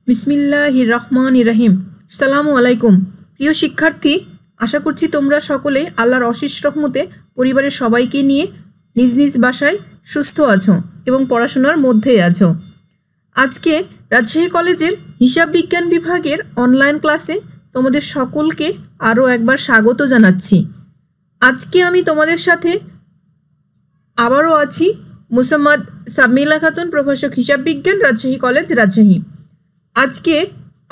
বিসমিল্লাহির রহমানির রহিম। আসসালামু আলাইকুম প্রিয় শিক্ষার্থী, আশা করছি তোমরা সকলে আল্লাহর অশেষ রহমতে পরিবারের সবাইকে নিয়ে নিজ নিজ বাসায় সুস্থ আছো এবং পড়াশোনার মধ্যেই আছো। আজকে রাজশাহী কলেজের হিসাব বিজ্ঞান বিভাগের অনলাইন ক্লাসে তোমাদের সকলকে আরও একবার স্বাগত জানাচ্ছি। আজকে আমি তোমাদের সাথে আবারও আছি মুসাম্মাদ সাবমিলা খাতুন, প্রভাষক হিসাব বিজ্ঞান, রাজশাহী কলেজ, রাজশাহী। আজকে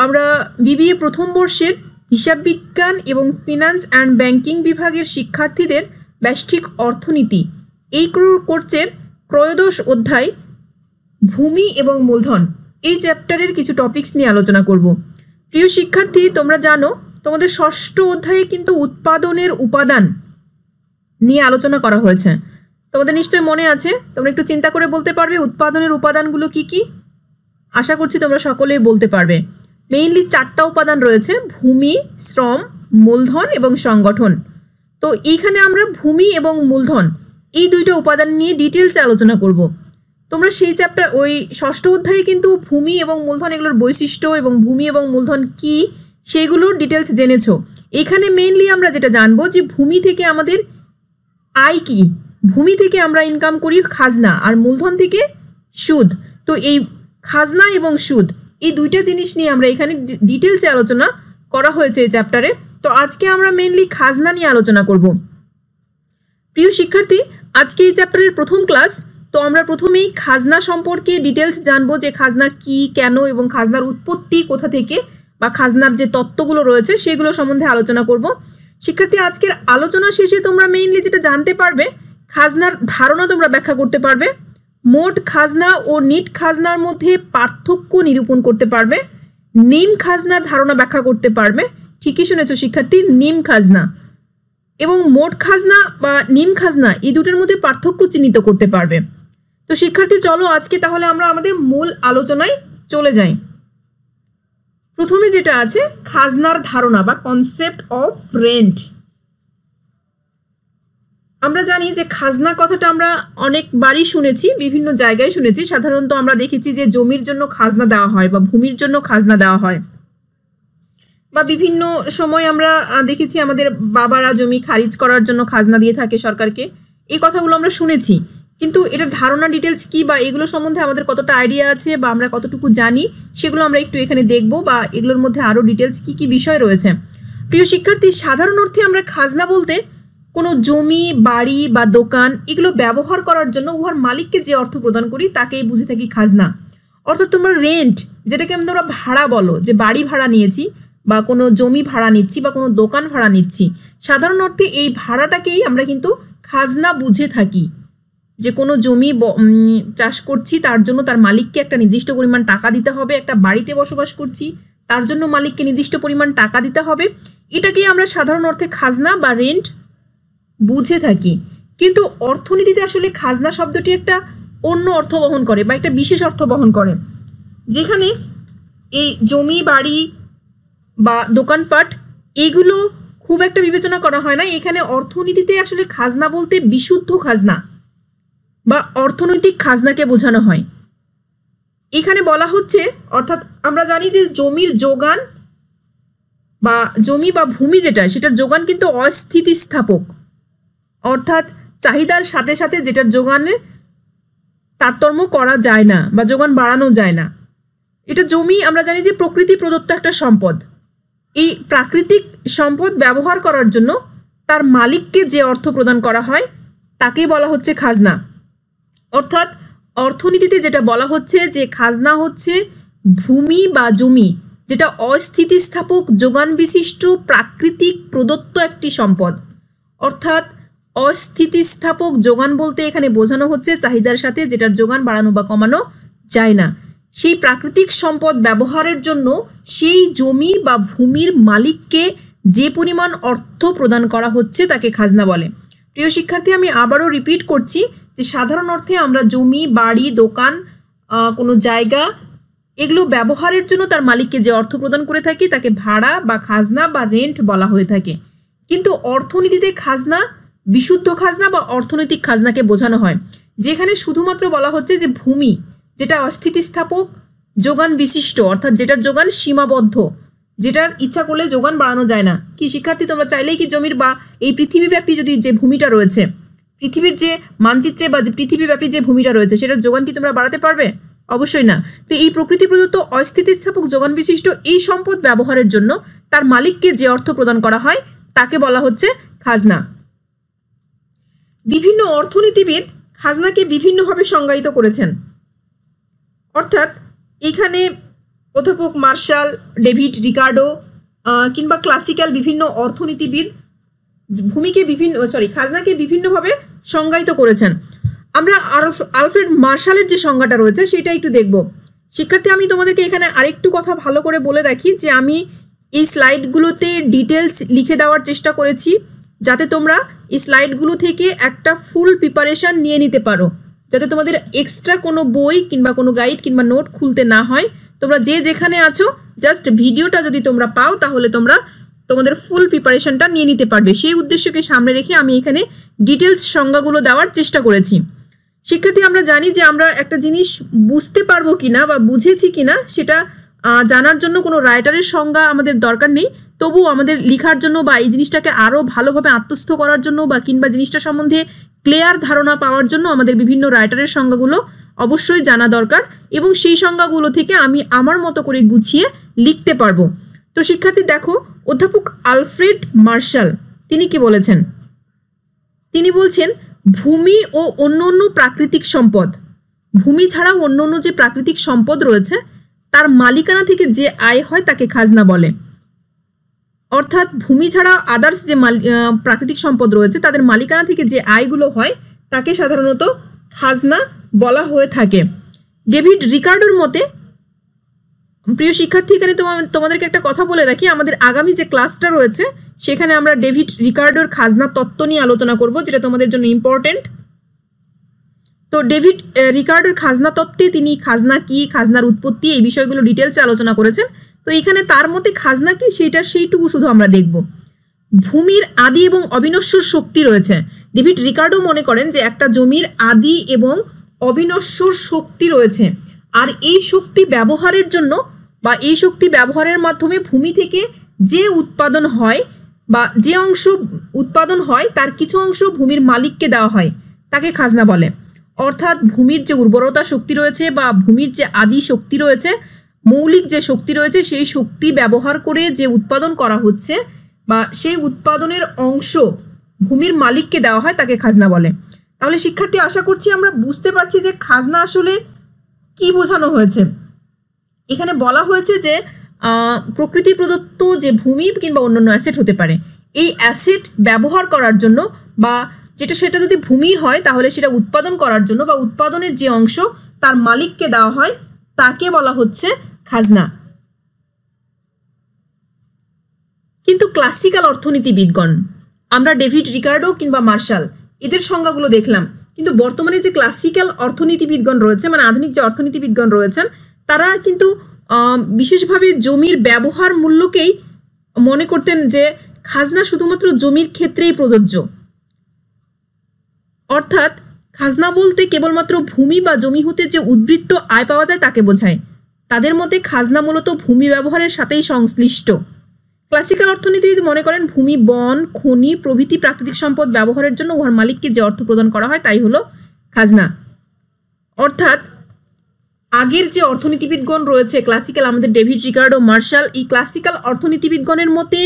আমরা বিবিএ প্রথম বর্ষের হিসাব বিজ্ঞান এবং ফিনান্স অ্যান্ড ব্যাংকিং বিভাগের শিক্ষার্থীদের ব্যষ্টিক অর্থনীতি এই কোর্সের ত্রয়োদশ অধ্যায় ভূমি এবং মূলধন এই চ্যাপ্টারের কিছু টপিকস নিয়ে আলোচনা করব। প্রিয় শিক্ষার্থী, তোমরা জানো তোমাদের ষষ্ঠ অধ্যায়ে কিন্তু উৎপাদনের উপাদান নিয়ে আলোচনা করা হয়েছে। তোমাদের নিশ্চয়ই মনে আছে, তোমরা একটু চিন্তা করে বলতে পারবে উৎপাদনের উপাদানগুলো কি কি? আশা করছি তোমরা সকলেই বলতে পারবে। মেইনলি 4টা উপাদান রয়েছে: ভূমি, শ্রম, মূলধন এবং সংগঠন। তো এইখানে আমরা ভূমি এবং মূলধন এই দুইটা উপাদান নিয়ে ডিটেলসে আলোচনা করব। তোমরা সেই চ্যাপ্টার ওই ষষ্ঠ অধ্যায়ে কিন্তু ভূমি এবং মূলধন এগুলোর বৈশিষ্ট্য এবং ভূমি এবং মূলধন কি সেগুলোর ডিটেলস জেনেছো। এখানে মেইনলি আমরা যেটা জানবো যে ভূমি থেকে আমাদের আয় কি, ভূমি থেকে আমরা ইনকাম করি খাজনা, আর মূলধন থেকে সুদ। তো এই খাজনা এবং সুদ এই দুইটা জিনিস নিয়ে আমরা এখানে ডিটেলসে আলোচনা করা হয়েছে এই চ্যাপ্টারে। তো আজকে আমরা মেইনলি খাজনা নিয়ে আলোচনা করব। প্রিয় শিক্ষার্থী, আজকে এই চ্যাপ্টারের প্রথম ক্লাস। তো আমরা প্রথমেই খাজনা সম্পর্কে ডিটেলস জানবো যে খাজনা কি, কেন এবং খাজনার উৎপত্তি কোথা থেকে, বা খাজনার যে তত্ত্বগুলো রয়েছে সেগুলো সম্বন্ধে আলোচনা করব। শিক্ষার্থী, আজকের আলোচনা শেষে তোমরা মেইনলি যেটা জানতে পারবে, খাজনার ধারণা তোমরা ব্যাখ্যা করতে পারবে, মোট খাজনা ও নিট খাজনার মধ্যে পার্থক্য নিরূপণ করতে পারবে, নিম খাজনার ধারণা ব্যাখ্যা করতে পারবে। ঠিকই শুনেছো শিক্ষার্থী, নিম খাজনা এবং মোট খাজনা বা নিম খাজনা এই দুটোর মধ্যে পার্থক্য চিহ্নিত করতে পারবে। তো শিক্ষার্থী, চলো আজকে তাহলে আমরা আমাদের মূল আলোচনায় চলে যাই। প্রথমে যেটা আছে খাজনার ধারণা বা কনসেপ্ট অফ রেন্ট। আমরা জানি যে খাজনা কথাটা আমরা অনেকবারই শুনেছি, বিভিন্ন জায়গায় শুনেছি। সাধারণত আমরা দেখেছি যে জমির জন্য খাজনা দেওয়া হয় বা ভূমির জন্য খাজনা দেওয়া হয়, বা বিভিন্ন সময় আমরা দেখেছি আমাদের বাবারা জমি খারিজ করার জন্য খাজনা দিয়ে থাকে সরকারকে। এই কথাগুলো আমরা শুনেছি, কিন্তু এটার ধারণা ডিটেলস কি বা এগুলো সম্বন্ধে আমাদের কতটা আইডিয়া আছে বা আমরা কতটুকু জানি সেগুলো আমরা একটু এখানে দেখব, বা এগুলোর মধ্যে আরও ডিটেলস কি কি বিষয় রয়েছে। প্রিয় শিক্ষার্থী, সাধারণ অর্থে আমরা খাজনা বলতে কোনো জমি, বাড়ি বা দোকান এগুলো ব্যবহার করার জন্য উহার মালিককে যে অর্থ প্রদান করি তাকেই বুঝে থাকি খাজনা। অর্থাৎ তোমরা রেন্ট, যেটাকে আমরা ভাড়া বলো, যে বাড়ি ভাড়া নিয়েছি বা কোনো জমি ভাড়া নিচ্ছি বা কোনো দোকান ভাড়া নিচ্ছি, সাধারণ অর্থে এই ভাড়াটাকেই আমরা কিন্তু খাজনা বুঝে থাকি। যে কোনো জমি চাষ করছি, তার জন্য তার মালিককে একটা নির্দিষ্ট পরিমাণ টাকা দিতে হবে। একটা বাড়িতে বসবাস করছি, তার জন্য মালিককে নির্দিষ্ট পরিমাণ টাকা দিতে হবে। এটাকেই আমরা সাধারণ অর্থে খাজনা বা রেন্ট বুঝে থাকি। কিন্তু অর্থনীতিতে আসলে খাজনা শব্দটি একটা অন্য অর্থ বহন করে বা একটা বিশেষ অর্থ বহন করে, যেখানে এই জমি, বাড়ি বা দোকানপাট এগুলো খুব একটা বিবেচনা করা হয় না। এখানে অর্থনীতিতে আসলে খাজনা বলতে বিশুদ্ধ খাজনা বা অর্থনৈতিক খাজনাকে বোঝানো হয়। এখানে বলা হচ্ছে, অর্থাৎ আমরা জানি যে জমির যোগান বা জমি বা ভূমি যেটা, সেটার যোগান কিন্তু অস্থিতিস্থাপক, অর্থাৎ চাহিদার সাথে সাথে যেটার যোগানে তারতম্য করা যায় না বা যোগান বাড়ানো যায় না। এটা জমি আমরা জানি যে প্রকৃতি প্রদত্ত একটা সম্পদ। এই প্রাকৃতিক সম্পদ ব্যবহার করার জন্য তার মালিককে যে অর্থ প্রদান করা হয় তাকেই বলা হচ্ছে খাজনা। অর্থাৎ অর্থনীতিতে যেটা বলা হচ্ছে যে খাজনা হচ্ছে ভূমি বা জমি যেটা অস্থিতিস্থাপক, যোগান বিশিষ্ট, প্রাকৃতিক প্রদত্ত একটি সম্পদ। অর্থাৎ অস্থিতিস্থাপক যোগান বলতে এখানে বোঝানো হচ্ছে চাহিদার সাথে যেটার যোগান বাড়ানো বা কমানো যায় না। সেই প্রাকৃতিক সম্পদ ব্যবহারের জন্য সেই জমি বা ভূমির মালিককে যে পরিমাণ অর্থ প্রদান করা হচ্ছে তাকে খাজনা বলে। প্রিয় শিক্ষার্থী, আমি আবারও রিপিট করছি যে সাধারণ অর্থে আমরা জমি, বাড়ি, দোকান, কোনো জায়গা এগুলো ব্যবহারের জন্য তার মালিককে যে অর্থ প্রদান করে থাকি তাকে ভাড়া বা খাজনা বা রেন্ট বলা হয়ে থাকে। কিন্তু অর্থনীতিতে খাজনা বিশুদ্ধ খাজনা বা অর্থনৈতিক খাজনাকে বোঝানো হয়, যেখানে শুধুমাত্র বলা হচ্ছে যে ভূমি যেটা অস্থিতিস্থাপক যোগান বিশিষ্ট, অর্থাৎ যেটার যোগান সীমাবদ্ধ, যেটার ইচ্ছা করলে যোগান বাড়ানো যায় না। কি শিক্ষার্থী, তোমরা চাইলেই কি জমির বা এই পৃথিবীব্যাপী যদি যে ভূমিটা রয়েছে, পৃথিবীর যে মানচিত্রে বা যে পৃথিবীব্যাপী যে ভূমিটা রয়েছে সেটার যোগান কি তোমরা বাড়াতে পারবে? অবশ্যই না। তো এই প্রকৃতি প্রদত্ত অস্থিতিস্থাপক যোগান বিশিষ্ট এই সম্পদ ব্যবহারের জন্য তার মালিককে যে অর্থ প্রদান করা হয় তাকে বলা হচ্ছে খাজনা। বিভিন্ন অর্থনীতিবিদ খাজনাকে বিভিন্নভাবে সংজ্ঞায়িত করেছেন। অর্থাৎ এখানে অধ্যাপক মার্শাল, ডেভিড রিকার্ডো কিংবা ক্লাসিক্যাল বিভিন্ন অর্থনীতিবিদ খাজনাকে বিভিন্নভাবে সংজ্ঞায়িত করেছেন। আমরা আলফ্রেড মার্শালের যে সংজ্ঞাটা রয়েছে সেটা একটু দেখব। শিক্ষার্থী, আমি তোমাদেরকে এখানে আরেকটু কথা ভালো করে বলে রাখি যে আমি এই স্লাইডগুলোতে ডিটেলস লিখে দেওয়ার চেষ্টা করেছি যাতে তোমরা এই স্লাইডগুলো থেকে একটা ফুল প্রিপারেশন নিয়ে নিতে পারো, যাতে তোমাদের এক্সট্রা কোনো বই কিংবা কোনো গাইড কিংবা নোট খুলতে না হয়। তোমরা যে যেখানে আছো জাস্ট ভিডিওটা যদি তোমরা পাও তাহলে তোমরা তোমাদের ফুল প্রিপারেশনটা নিয়ে নিতে পারবে। সেই উদ্দেশ্যকে সামনে রেখে আমি এখানে ডিটেলস সংজ্ঞাগুলো দেওয়ার চেষ্টা করেছি। শিক্ষার্থী, আমরা জানি যে আমরা একটা জিনিস বুঝতে পারবো কিনা বা বুঝেছি কিনা সেটা জানার জন্য কোনো রাইটারের সংজ্ঞা আমাদের দরকার নেই। তবুও আমাদের লেখার জন্য বা এই জিনিসটাকে আরও ভালোভাবে আত্মস্থ করার জন্য বা কিংবা জিনিসটা সম্বন্ধে ক্লিয়ার ধারণা পাওয়ার জন্য আমাদের বিভিন্ন রাইটারের সংজ্ঞাগুলো অবশ্যই জানা দরকার, এবং সেই সংজ্ঞাগুলো থেকে আমি আমার মতো করে গুছিয়ে লিখতে পারবো। তো শিক্ষার্থী দেখো, অধ্যাপক আলফ্রেড মার্শাল তিনি কি বলেছেন? তিনি বলছেন ভূমি ও অন্য অন্য প্রাকৃতিক সম্পদ, ভূমি ছাড়াও অন্য অন্য যে প্রাকৃতিক সম্পদ রয়েছে তার মালিকানা থেকে যে আয় হয় তাকে খাজনা বলে। অর্থাৎ ভূমি ছাড়া আদার্স যে প্রাকৃতিক সম্পদ রয়েছে তাদের মালিকানা থেকে যে আয়গুলো হয় তাকে সাধারণত খাজনা বলা হয়ে থাকে। ডেভিড রিকার্ডোর মতে, প্রিয় শিক্ষার্থী এখানে তোমাদেরকে একটা কথা বলে রাখি, আমাদের আগামী যে ক্লাসটা রয়েছে সেখানে আমরা ডেভিড রিকার্ডোর খাজনা তত্ত্ব নিয়ে আলোচনা করব, যেটা তোমাদের জন্য ইম্পর্টেন্ট। তো ডেভিড রিকার্ডোর খাজনা তত্ত্বে তিনি খাজনা কি, খাজনার উৎপত্তি, এই বিষয়গুলো ডিটেলসে আলোচনা করেছেন। তো এখানে তার মতে খাজনা কি সেইটুকু শুধু আমরা দেখব। ভূমির আদি এবং অবিনশ্বর শক্তি রয়েছে। ডেভিড রিকার্ডো মনে করেন যে একটা জমির আদি এবং অবিনশ্বর শক্তি রয়েছে, আর এই শক্তি ব্যবহারের জন্য বা এই শক্তি ব্যবহারের মাধ্যমে ভূমি থেকে যে উৎপাদন হয় বা যে অংশ উৎপাদন হয় তার কিছু অংশ ভূমির মালিককে দেওয়া হয়, তাকে খাজনা বলে। অর্থাৎ ভূমির যে উর্বরতা শক্তি রয়েছে বা ভূমির যে আদি শক্তি রয়েছে, মৌলিক যে শক্তি রয়েছে, সেই শক্তি ব্যবহার করে যে উৎপাদন করা হচ্ছে বা সেই উৎপাদনের অংশ ভূমির মালিককে দেওয়া হয় তাকে খাজনা বলে। তাহলে শিক্ষার্থী, আশা করছি আমরা বুঝতে পারছি যে খাজনা আসলে কি বোঝানো হয়েছে। এখানে বলা হয়েছে যে প্রকৃতি প্রদত্ত যে ভূমি কিংবা অন্যান্য অ্যাসেট হতে পারে, এই অ্যাসেট ব্যবহার করার জন্য বা সেটা যদি ভূমি হয় তাহলে সেটা উৎপাদন করার জন্য বা উৎপাদনের যে অংশ তার মালিককে দেওয়া হয় তাকে বলা হচ্ছে খাজনা। কিন্তু ক্লাসিক্যাল অর্থনীতিবিদগণ, আমরা ডেভিড রিকার্ডো কিংবা মার্শাল এদের সংজ্ঞাগুলো দেখলাম, কিন্তু বর্তমানে যে ক্লাসিক্যাল অর্থনীতিবিদগণ রয়েছে, মানে আধুনিক যে অর্থনীতিবিদগণ রয়েছেন, তারা কিন্তু বিশেষভাবে জমির ব্যবহার মূল্যকেই মনে করতেন যে খাজনা শুধুমাত্র জমির ক্ষেত্রেই প্রযোজ্য। অর্থাৎ খাজনা বলতে কেবলমাত্র ভূমি বা জমি হতে যে উদ্বৃত্ত আয় পাওয়া যায় তাকে বোঝায়। তাদের মতে খাজনা মূলত ভূমি ব্যবহারের সাথেই সংশ্লিষ্ট। ক্লাসিক্যাল অর্থনীতিবিদ মনে করেন ভূমি, বন, খনি প্রভৃতি প্রাকৃতিক সম্পদ ব্যবহারের জন্য উহার মালিককে যে অর্থ প্রদান করা হয় তাই হলো খাজনা। অর্থাৎ আগের যে অর্থনীতিবিদগণ রয়েছে ক্লাসিক্যাল, আমাদের ডেভিড রিকার্ডো, মার্শাল, এই ক্লাসিক্যাল অর্থনীতিবিদগণের মতে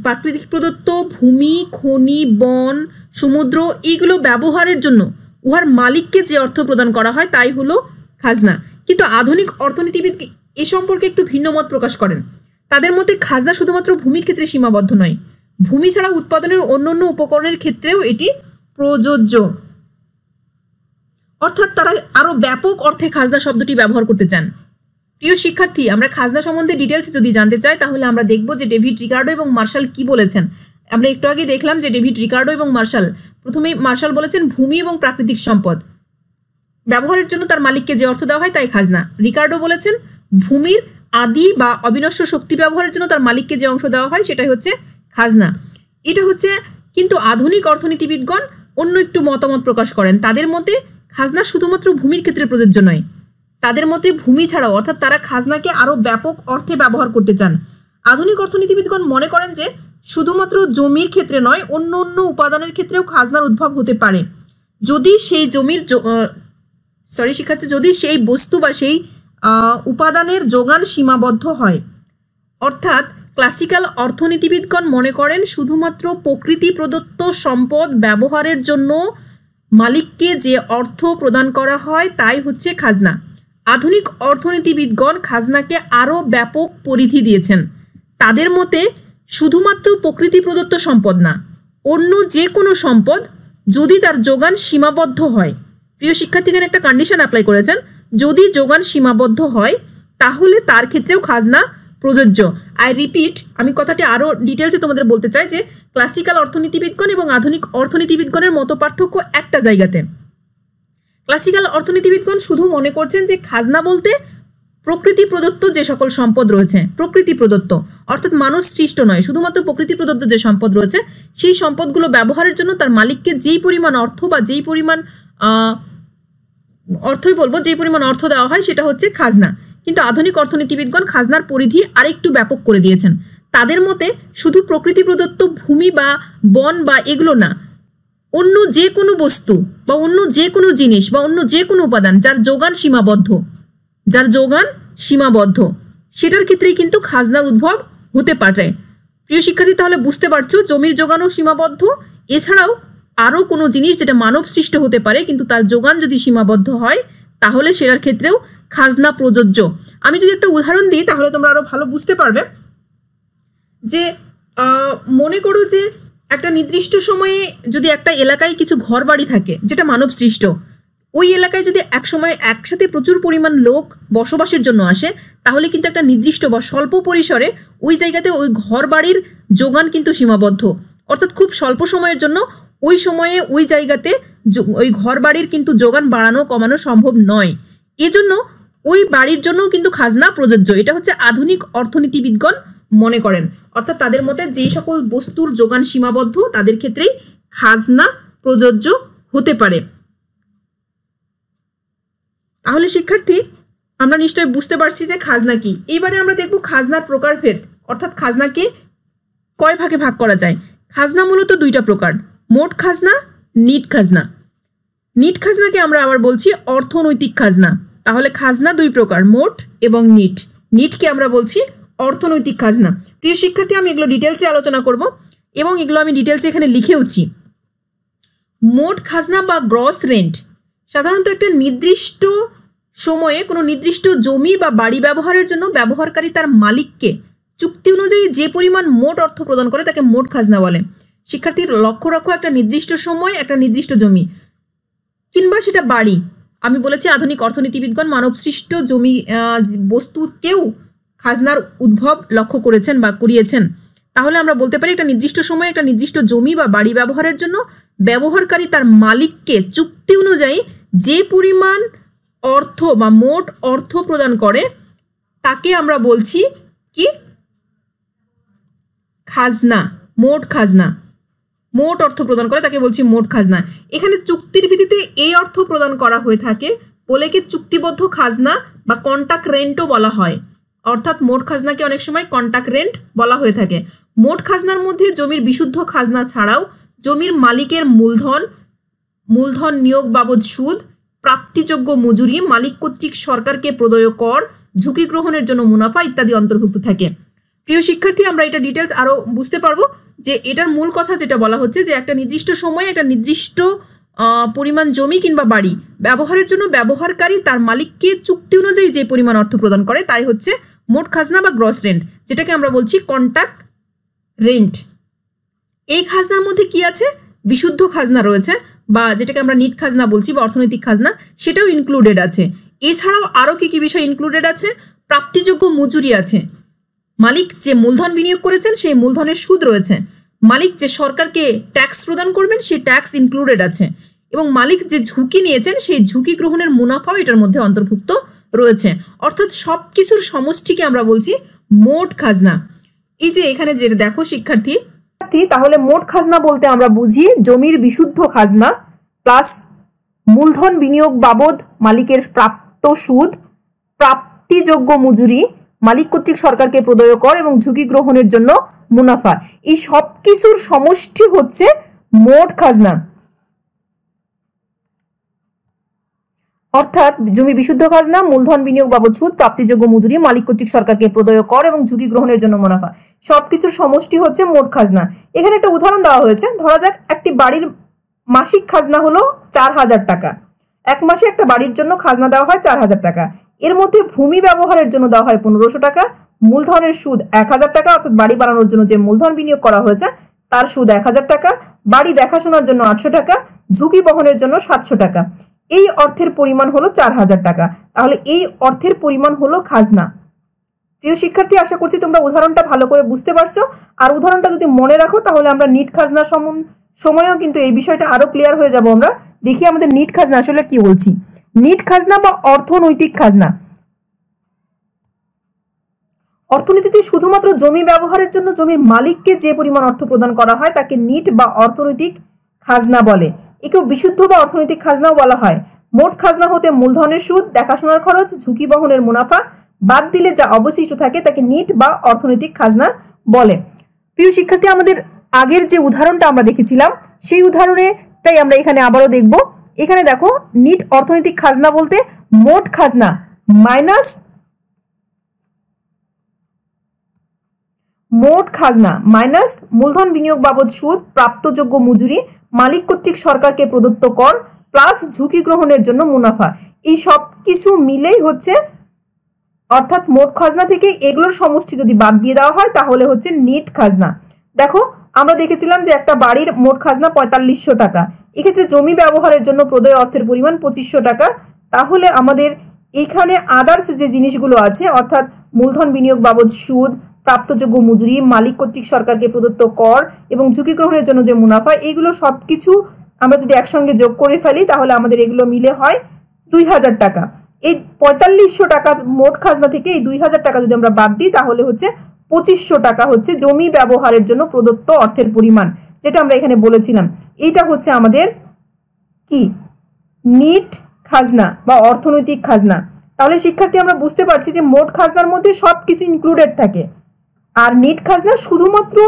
প্রাকৃতিক প্রদত্ত ভূমি, খনি, বন, সমুদ্র এইগুলো ব্যবহারের জন্য উহার মালিককে যে অর্থ প্রদান করা হয় তাই হলো খাজনা। কিন্তু আধুনিক অর্থনীতিবিদ এ সম্পর্কে একটু ভিন্ন মত প্রকাশ করেন। তাদের মতে খাজনা শুধুমাত্র ভূমির ক্ষেত্রে সীমাবদ্ধ নয়, ভূমি ছাড়া উৎপাদনের অন্যান্য উপকরণের ক্ষেত্রেও এটি প্রযোজ্য। অর্থাৎ তারা আরো ব্যাপক অর্থে খাজনা শব্দটি ব্যবহার করতে চান। প্রিয় শিক্ষার্থী, আমরা খাজনা সম্বন্ধে ডিটেলস যদি জানতে চাই তাহলে আমরা দেখব যে ডেভিড রিকার্ডো এবং মার্শাল কি বলেছেন। আমরা একটু আগে দেখলাম যে ডেভিড রিকার্ডো এবং মার্শাল, প্রথমেই মার্শাল বলেছেন ভূমি এবং প্রাকৃতিক সম্পদ ব্যবহারের জন্য তার মালিককে যে অর্থ দেওয়া হয় তাই খাজনা। রিকার্ডো বলেছেন ভূমির আদি বা অবিনশ্বর শক্তি ব্যবহারের জন্য তার মালিককে যে অংশ দেওয়া হয় সেটাই হচ্ছে খাজনা। এটা হচ্ছে, কিন্তু আধুনিক অর্থনীতিবিদগণ অন্য একটু মতামত প্রকাশ করেন। তাদের মতে খাজনা শুধুমাত্র ভূমির ক্ষেত্রে প্রযোজ্য নয়, তাদের মতে ভূমি ছাড়াও অর্থাৎ তারা খাজনাকে আরো ব্যাপক অর্থে ব্যবহার করতে চান। আধুনিক অর্থনীতিবিদগণ মনে করেন যে শুধুমাত্র জমির ক্ষেত্রে নয়, অন্য অন্য উপাদানের ক্ষেত্রেও খাজনার উদ্ভব হতে পারে যদি সেই জমির শিক্ষার্থী যদি সেই বস্তু বা সেই উপাদানের যোগান সীমাবদ্ধ হয়। অর্থাৎ ক্লাসিক্যাল অর্থনীতিবিদগণ মনে করেন শুধুমাত্র প্রকৃতি প্রদত্ত সম্পদ ব্যবহারের জন্য মালিককে যে অর্থ প্রদান করা হয় তাই হচ্ছে খাজনা। আধুনিক অর্থনীতিবিদগণ খাজনাকে আরও ব্যাপক পরিধি দিয়েছেন। তাদের মতে শুধুমাত্র প্রকৃতি প্রদত্ত সম্পদ না, অন্য যে কোনো সম্পদ যদি তার যোগান সীমাবদ্ধ হয়, প্রিয় শিক্ষার্থীগণ একটা কন্ডিশন অ্যাপ্লাই করেছেন, যদি যোগান সীমাবদ্ধ হয় তাহলে তার ক্ষেত্রেও খাজনা প্রযোজ্য। আই রিপিট, আমি কথাটি আরও ডিটেলসে তোমাদের বলতে চাই যে ক্লাসিক্যাল অর্থনীতিবিদগণ এবং আধুনিক অর্থনীতিবিদগণের মতো পার্থক্য একটা জায়গাতে। ক্লাসিক্যাল অর্থনীতিবিদগণ শুধু মনে করছেন যে খাজনা বলতে প্রকৃতি প্রদত্ত যে সকল সম্পদ রয়েছে, প্রকৃতি প্রদত্ত অর্থাৎ মানুষ সৃষ্ট নয়, শুধুমাত্র প্রকৃতি প্রদত্ত যে সম্পদ রয়েছে সেই সম্পদগুলো ব্যবহারের জন্য তার মালিককে যেই পরিমাণ অর্থ বা যেই পরিমাণ যেই পরিমাণ অর্থ দেওয়া হয় সেটা হচ্ছে খাজনা। কিন্তু আধুনিক অর্থনীতিবিদগণ খাজনার পরিধি আরেকটু ব্যাপক করে দিয়েছেন। তাদের মতে শুধু প্রকৃতি প্রদত্ত ভূমি বা বন বা এগুলো না, অন্য যে কোনো বস্তু বা অন্য যে কোনো জিনিস বা অন্য যে কোনো উপাদান যার যোগান সীমাবদ্ধ সেটার ক্ষেত্রেই কিন্তু খাজনার উদ্ভব হতে পারে। প্রিয় শিক্ষার্থী, তাহলে বুঝতে পারছো জমির যোগানও সীমাবদ্ধ, এছাড়াও আরও কোনো জিনিস যেটা মানব সৃষ্ট হতে পারে কিন্তু তার যোগান যদি সীমাবদ্ধ হয় তাহলে সেটার ক্ষেত্রেও খাজনা প্রযোজ্য। আমি যদি একটা উদাহরণ দিই তাহলে তোমরা আরো ভালো বুঝতে পারবে। যে মনে করো যে একটা নির্দিষ্ট সময়ে যদি একটা এলাকায় কিছু ঘর বাড়ি থাকে যেটা মানব সৃষ্ট, ওই এলাকায় যদি এক সময় একসাথে প্রচুর পরিমাণ লোক বসবাসের জন্য আসে তাহলে কিন্তু একটা নির্দিষ্ট বা স্বল্প পরিসরে ওই জায়গাতে ওই ঘর বাড়ির যোগান কিন্তু সীমাবদ্ধ, অর্থাৎ খুব স্বল্প সময়ের জন্য ওই সময়ে ওই জায়গাতে ওই ঘর বাড়ির কিন্তু যোগান বাড়ানো কমানো সম্ভব নয়। এজন্য ওই বাড়ির জন্য কিন্তু খাজনা প্রযোজ্য। এটা হচ্ছে আধুনিক অর্থনীতিবিদগণ মনে করেন, অর্থাৎ তাদের মতে যে সকল বস্তুর যোগান সীমাবদ্ধ তাদের ক্ষেত্রেই খাজনা প্রযোজ্য হতে পারে। তাহলে শিক্ষার্থী আমরা নিশ্চয়ই বুঝতে পারছি যে খাজনা কি। এবারে আমরা দেখব খাজনার প্রকারভেদ, অর্থাৎ খাজনাকে কয় ভাগে ভাগ করা যায়। খাজনা মূলত দুইটা প্রকার, মোট খাজনা, নিট খাজনা। নিট খাজনাকে আমরা আবার বলছি অর্থনৈতিক খাজনা। তাহলে খাজনা দুই প্রকার, মোট এবং নিট। নিটকে আমরা বলছি অর্থনৈতিক খাজনা। প্রিয় শিক্ষার্থী, আমি এগুলো ডিটেলসে আলোচনা করব এবং এগুলো আমি ডিটেলসে এখানে লিখেওছি। মোট খাজনা বা গ্রস রেন্ট সাধারণত একটা নির্দিষ্ট সময়ে কোনো নির্দিষ্ট জমি বা বাড়ি ব্যবহারের জন্য ব্যবহারকারী তার মালিককে চুক্তি অনুযায়ী যে পরিমাণ মোট অর্থ প্রদান করে তাকে মোট খাজনা বলে। শিক্ষার্থীর লক্ষ্য রাখো, একটা নির্দিষ্ট সময় একটা নির্দিষ্ট জমি কিংবা সেটা বাড়ি। আমি বলেছি আধুনিক অর্থনীতিবিদগণ মানবসৃষ্ট জমি বস্তুকেও খাজনার উদ্ভব লক্ষ্য করেছেন বা করিয়েছেন। তাহলে আমরা বলতে পারি একটা নির্দিষ্ট সময়ে একটা নির্দিষ্ট জমি বা বাড়ি ব্যবহারের জন্য ব্যবহারকারী তার মালিককে চুক্তি অনুযায়ী যে পরিমাণ অর্থ বা মোট অর্থ প্রদান করে তাকে আমরা বলছি কি খাজনা, মোট খাজনা। মোট অর্থ প্রদান করে তাকে বলছি মোট খাজনা। এখানে চুক্তির ভিত্তিতে এই অর্থ প্রদান করা হয়ে থাকে বলে কি চুক্তিবদ্ধ খাজনা বা কন্ট্রাক্ট রেন্টও বলা হয়। অর্থাৎ মোট খাজনাকে অনেক সময় কন্ট্রাক্ট রেন্ট বলা হয়ে থাকে। মোট খাজনার মধ্যে জমির বিশুদ্ধ খাজনা ছাড়াও জমির মালিকের মূলধন নিয়োগ বাবদ সুদ, প্রাপ্তিযোগ্য মজুরি, মালিক কর্তৃক সরকারকে প্রদেয় কর, ঝুঁকি গ্রহণের জন্য মুনাফা ইত্যাদি অন্তর্ভুক্ত থাকে। প্রিয় শিক্ষার্থী, আমরা এটা ডিটেলস আরো বুঝতে পারবো যে এটার মূল কথা যেটা বলা হচ্ছে যে একটা নির্দিষ্ট সময়ে একটা নির্দিষ্ট পরিমাণ জমি কিংবা বাড়ি ব্যবহারের জন্য ব্যবহারকারী তার মালিককে চুক্তি অনুযায়ী যে পরিমাণ অর্থ প্রদান করে তাই হচ্ছে মোট খাজনা বা গ্রস রেন্ট, যেটাকে আমরা বলছি কন্ট্রাক্ট রেন্ট। এই খাজনার মধ্যে কি আছে? বিশুদ্ধ খাজনা রয়েছে বা যেটাকে আমরা নিট খাজনা বলছি বা অর্থনৈতিক খাজনা, সেটাও ইনক্লুডেড আছে। এছাড়াও আরও কি কি বিষয় ইনক্লুডেড আছে? প্রাপ্তিযোগ্য মজুরি আছে, মালিক যে মূলধন বিনিয়োগ করেছেন সেই মূলধনের সুদ রয়েছে, মালিক যে সরকারকে ট্যাক্স প্রদান করবেন সেই ট্যাক্স ইনক্লুডেড আছে, এবং মালিক যে ঝুঁকি নিয়েছেন সেই ঝুঁকি গ্রহণের মুনাফাও এটার মধ্যে অন্তর্ভুক্ত রয়েছে। অর্থাৎ সব কিছুর সমষ্টিকে আমরা বলছি মোট খাজনা। এই যে এখানে যেটা দেখো শিক্ষার্থী, তাহলে মোট খাজনা বলতে আমরা বুঝি জমির বিশুদ্ধ খাজনা প্লাস মূলধন বিনিয়োগ বাবদ মালিকের প্রাপ্ত সুদ প্রাপ্তিযোগ্য মজুরি, মালিক কর্তৃক সরকারকে প্রদেয় কর এবং ঝুঁকি গ্রহণের জন্য মুনাফা, এই সব কিছুর সমষ্টি হচ্ছে মোট খাজনা। অর্থাৎ জমির বিশুদ্ধ খাজনা, মূলধন বিনিয়োগ বাবদ সুদ, প্রাপ্তিযোগ্য মজুরি, মালিক কর্তৃক সরকারকে প্রদেয় কর এবং ঝুঁকি গ্রহণের জন্য মুনাফা, সবকিছুর সমষ্টি হচ্ছে মোট খাজনা। এখানে একটা উদাহরণ দেওয়া হয়েছে, ধরা যাক একটি বাড়ির মাসিক খাজনা হলো 4000 টাকা। এক মাসে একটা বাড়ির জন্য খাজনা দেওয়া হয় 4000 টাকা। এর মধ্যে ভূমি ব্যবহারের জন্য দেওয়া হয় 1500 টাকা, মূলধনের সুদ 1000 টাকা, অর্থাৎ বাড়ি বানানোর জন্য যে মূলধন বিনিয়োগ করা হয়েছে তার সুদ 1000 টাকা, বাড়ি দেখাশোনার জন্য 800 টাকা, ঝুঁকি বহনের জন্য 700 টাকা। এই অর্থের পরিমাণ হলো 4000 টাকা। তাহলে এই অর্থের পরিমাণ হলো খাজনা। প্রিয় শিক্ষার্থী, আশা করছি তোমরা উদাহরণটা ভালো করে বুঝতে পারছো। আর উদাহরণটা যদি মনে রাখো তাহলে আমরা নিট খাজনা সময়েও কিন্তু এই বিষয়টা আরো ক্লিয়ার হয়ে যাব। আমরা দেখি আমাদের নিট খাজনা আসলে কি বলছি। নিট খাজনা বা অর্থনৈতিক খাজনা, অর্থনীতিতে শুধুমাত্র জমি ব্যবহারের জন্য জমির মালিককে যে পরিমাণ অর্থ প্রদান করা হয় তাকে নিট বা অর্থনৈতিক খাজনা বলে। একেও বিশুদ্ধ বা অর্থনৈতিক খাজনাও বলা হয়। মোট খাজনা হতে মূলধনের সুদ, দেখাশোনার খরচ, ঝুঁকি বহনের মুনাফা বাদ দিলে যা অবশিষ্ট থাকে তাকে নিট বা অর্থনৈতিক খাজনা বলে। প্রিয় শিক্ষার্থী, আমাদের আগের যে উদাহরণটা আমরা দেখেছিলাম সেই উদাহরণেটাই আমরা এখানে আবারও দেখব। এখানে দেখো, নিট অর্থনৈতিক খাজনা বলতে মোট খাজনা মাইনাস মূলধন বিনিয়োগ বাবদ সুদ, প্রাপ্তযোগ্য মজুরি, মালিক কর্তৃক সরকারকে প্রদত্ত কর প্লাস ঝুঁকি গ্রহণের জন্য মুনাফা, এই সব কিছু মিলেই হচ্ছে, অর্থাৎ মোট খাজনা থেকে এগুলোর সমষ্টি যদি বাদ দিয়ে দেওয়া হয় তাহলে হচ্ছে নিট খাজনা। দেখো, আমরা দেখেছিলাম যে একটা বাড়ির মোট খাজনা 4500 টাকা। এক্ষেত্রে জমি ব্যবহারের জন্য প্রদেয় অর্থের পরিমাণ 2500 টাকা। তাহলে আমাদের এখানে আদার্স যে জিনিসগুলো আছে, অর্থাৎ মূলধন বিনিয়োগ বাবদ সুদ, প্রাপ্তযোগ্য মজুরি, মালিক কর্তৃক সরকারকে প্রদত্ত কর এবং ঝুঁকি গ্রহণের জন্য যে মুনাফা, এইগুলো সবকিছু আমরা যদি একসঙ্গে যোগ করে ফেলি তাহলে আমাদের এগুলো মিলে হয় 2000 টাকা। এই 4500 টাকা মোট খাজনা থেকে এই 2000 টাকা যদি আমরা বাদ দিই তাহলে হচ্ছে 2500 টাকা হচ্ছে জমি ব্যবহারের জন্য প্রদত্ত অর্থের পরিমাণ, যেটা আমরা এখানে বলেছিলাম। এইটা হচ্ছে আমাদের কি নিট খাজনা বা অর্থনৈতিক খাজনা। তাহলে শিক্ষার্থী, আমরা বুঝতে পারছি যে মোট খাজনার মধ্যে সবকিছু ইনক্লুডেড থাকে, আর নিট খাজনা শুধুমাত্র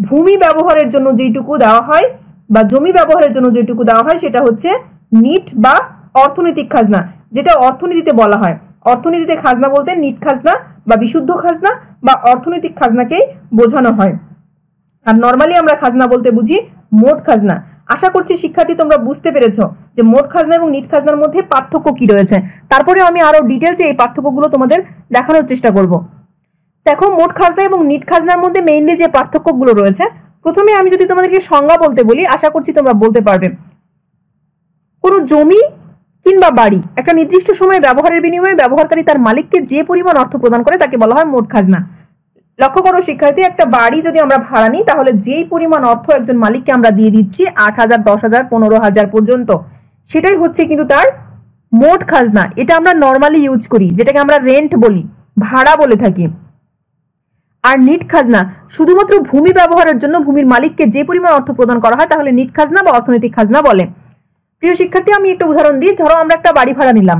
ভূমি ব্যবহারের জন্য যেটুকু দেওয়া হয় বা জমি ব্যবহারের জন্য যেটুকু দেওয়া হয় সেটা হচ্ছে নিট বা অর্থনৈতিক খাজনা, যেটা অর্থনীতিতে বলা হয়। অর্থনীতিতে খাজনা বলতে নিট খাজনা বা বিশুদ্ধ খাজনা বা অর্থনৈতিক খাজনাকেই বোঝানো হয়। আর নর্মালি আমরা খাজনা বলতে বুঝি মোট খাজনা। আশা করছি শিক্ষার্থী তোমরা বুঝতে পেরেছো যে মোট খাজনা এবং নিট খাজনার মধ্যে পার্থক্য কি রয়েছে। তারপরে আমি আরো ডিটেলসে এই পার্থক্যগুলো তোমাদের দেখানোর চেষ্টা করব। দেখো, মোট খাজনা এবং নিট খাজনার মধ্যে মেইনলি যে পার্থক্যগুলো রয়েছে, প্রথমে আমি যদি তোমাদেরকে সংজ্ঞা বলতে বলি, আশা করছি তোমরা বলতে পারবে। কোনো জমি কিংবা বাড়ি একটা নির্দিষ্ট সময়ে ব্যবহারের বিনিময়ে ব্যবহারকারী তার মালিককে যে পরিমাণ অর্থ প্রদান করে তাকে বলা হয় মোট খাজনা। লক্ষ্য করো শিক্ষার্থী, একটা বাড়ি যদি আমরা ভাড়া নিই তাহলে যেই পরিমাণ অর্থ একজন মালিককে আমরা দিয়ে দিচ্ছি 8000, 10000, 15000 পর্যন্ত, সেটাই হচ্ছে কিন্তু তার মোট খাজনা। এটা আমরা নর্মালি ইউজ করি, যেটাকে আমরা রেন্ট বলি, ভাড়া বলে থাকি। আর নিট খাজনা শুধুমাত্র ভূমি ব্যবহারের জন্য ভূমির মালিককে যে পরিমাণ অর্থ প্রদান করা হয় তাহলে নিট খাজনা বা অর্থনৈতিক খাজনা বলে। প্রিয় শিক্ষার্থী, আমি একটা উদাহরণ দিই। ধরো আমরা একটা বাড়ি ভাড়া নিলাম,